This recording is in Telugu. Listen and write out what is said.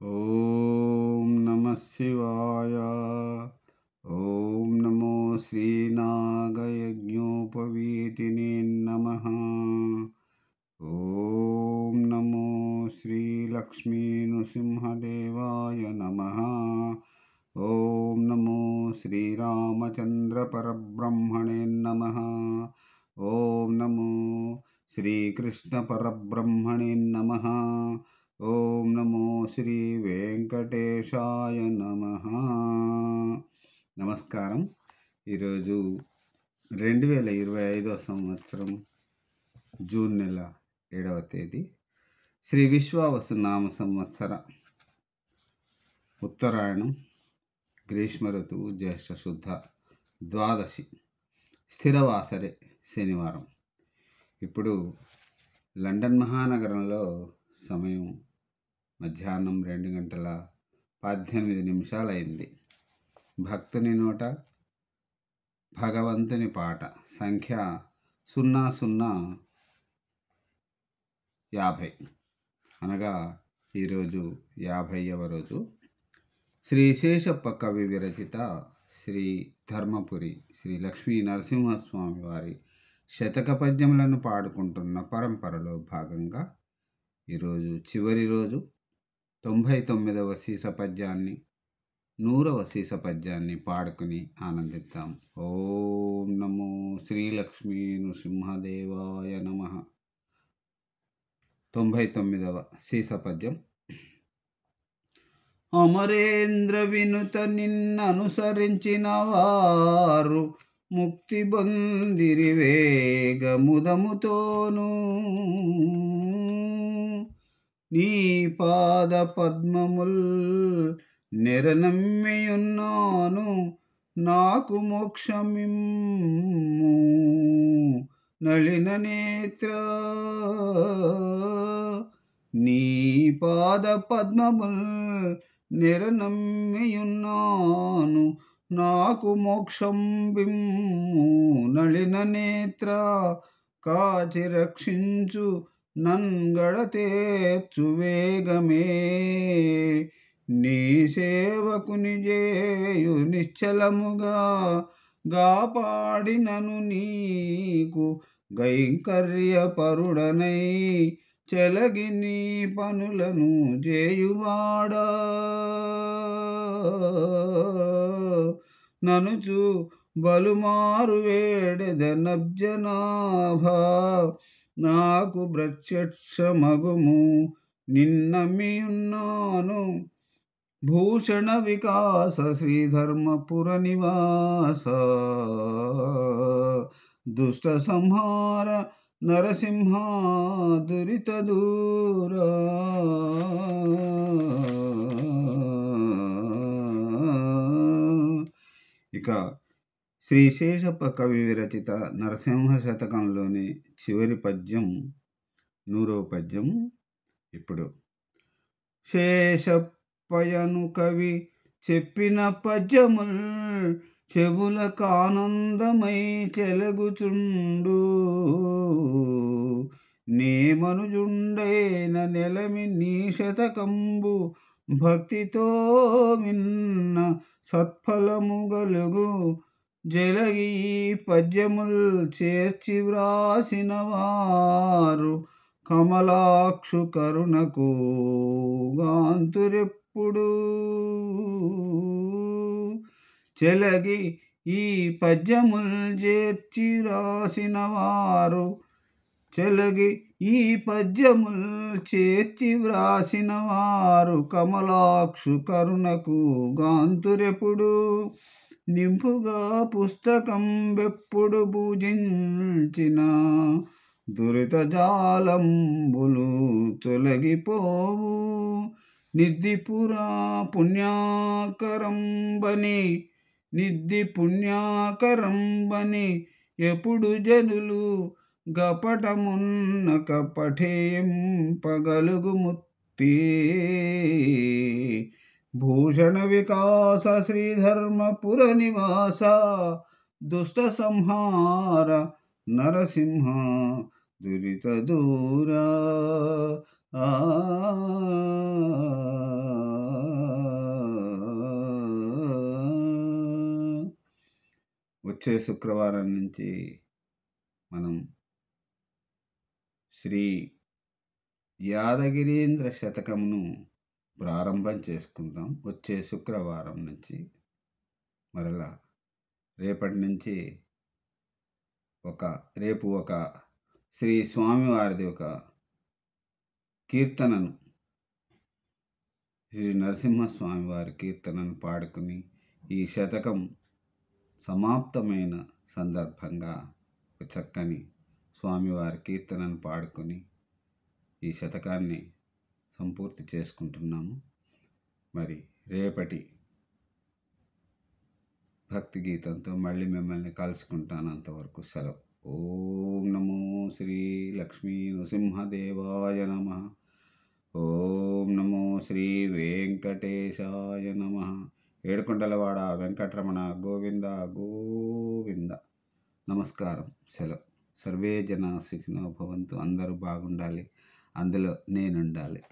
ఓం నమః శివాయ. ఓం నమో శ్రీనాగయజ్ఞోపవీతినే నమః. ఓం నమో శ్రీలక్ష్మీనృసింహదేవాయ నమః. ఓం నమో శ్రీరామచంద్రపరబ్రహ్మణే నమః. ఓం నమో శ్రీకృష్ణపరబ్రహ్మణే నమః. ఓం నమో శ్రీ వెంకటేశాయ నమః. నమస్కారం. ఈరోజు 2025 సంవత్సరం జూన్ నెల 7వ తేదీ శ్రీ విశ్వావసు నామ సంవత్సర ఉత్తరాయణం, గ్రీష్మ ఋతువు, జ్యేష్ఠ శుద్ధ ద్వాదశి, స్థిరవాసరే, శనివారం. ఇప్పుడు లండన్ మహానగరంలో సమయం మధ్యాహ్నం 2:18 అయింది. భక్తుని నోట భగవంతుని పాట సంఖ్య 0050, అనగా ఈరోజు 50వ రోజు. శ్రీ శేషప్ప కవి విరచిత శ్రీ ధర్మపురి శ్రీ లక్ష్మీ నరసింహస్వామి వారి శతక పద్యములను పాడుకుంటున్న పరంపరలో భాగంగా ఈరోజు చివరి రోజు 99వ సీస పద్యాన్ని, 100వ సీస పద్యాన్ని పాడుకుని ఆనందిద్దాం. ఓం నమో శ్రీలక్ష్మీ నృసింహదేవాయ నమః. 99వ సీస పద్యం. అమరేంద్ర వినుత నిన్ననుసరించిన వారు ముక్తి పొందిరి వేగముదముతోను. నీ పాద పద్మముల్ నెరనమ్మియున్నాను, నాకు మోక్షమిమ్ము నళిన నేత్ర. నీ పాద పద్మముల్ నెరనమ్మియున్నాను, నాకు మోక్షం బిమ్ము నళిన నేత్ర. కాచి రక్షించు నన్గడతేచ్చు వేగమే, నీ సేవకుని జేయు నిశ్చలముగా. గాపాడినను నీకు గైంకర్య పరుడనై, చెలగి నీ పనులను చేయువాడా. ననుచు బలుమారు వేడెదనబ్జనాభా, నాకు ప్రత్యక్షమగుము నిన్నమ్మియున్నాను. భూషణ వికాస శ్రీధర్మపుర నివాస, దుష్ట సంహార నరసింహ దురిత దూర. ఇక శ్రీ శేషప్ప కవి విరచిత నరసింహ శతకంలోని చివరి పద్యం, 100వ పద్యం ఇప్పుడు. శేషప్పయను కవి చెప్పిన పద్యముల్ చెవులకానందమై చెలగుచుండు. నే మనుజుండైన నెలమి నీ శతకంబు, భక్తితో విన్న సత్ఫలము గలుగు. జలగి పద్యముల్ చేర్చి వ్రాసిన వారు, కమలాక్షు కరుణకు గాంతురెప్పుడు. చెలగి ఈ పద్యముల్ చేర్చి వ్రాసిన వారు, చెలగి ఈ పద్యముల్ చేర్చి వ్రాసిన వారు, కమలాక్షు కరుణకు గాంతురెప్పుడు. నింపుగా పుస్తకం వెప్పుడు పూజించిన, దురిత జాలంబులు తొలగిపోవు. నిద్దిపురా పుణ్యాకరంబని, నిద్ది పుణ్యాకరంబని ఎప్పుడు జనులు గపటమున్నక పఠేంపగలుగు ముక్తి. భూషణ వికాస శ్రీధర్మపుర నివాస, దుష్ట సంహార నరసింహ దురిత దూర. వచ్చే శుక్రవారం నుంచి మనం శ్రీ యాదగిరీంద్ర శతకమును ప్రారంభం చేసుకుందాం. వచ్చే శుక్రవారం నుంచి మరలా రేపటి నుంచి రేపు ఒక శ్రీ స్వామివారిది ఒక కీర్తనను, శ్రీ నరసింహస్వామి వారి కీర్తనను పాడుకుని ఈ శతకం సమాప్తమైన సందర్భంగా ఒక చక్కని స్వామివారి కీర్తనను పాడుకొని ఈ శతకాన్ని సంపూర్తి చేసుకుంటున్నాము. మరి రేపటి భక్తి గీతంతో మళ్ళీ మిమ్మల్ని కలుసుకుంటాను. అంతవరకు సెలవు. ఓం నమో శ్రీ లక్ష్మీ నృసింహదేవాయ నమః. ఓం నమో శ్రీ వెంకటేశాయ నమః. ఏడుకొండలవాడ వెంకటరమణ గోవింద గోవింద. నమస్కారం. సెలవు. సర్వే జన సుఖినో భవంతు. అందరూ బాగుండాలి, అందులో నేనుండాలి.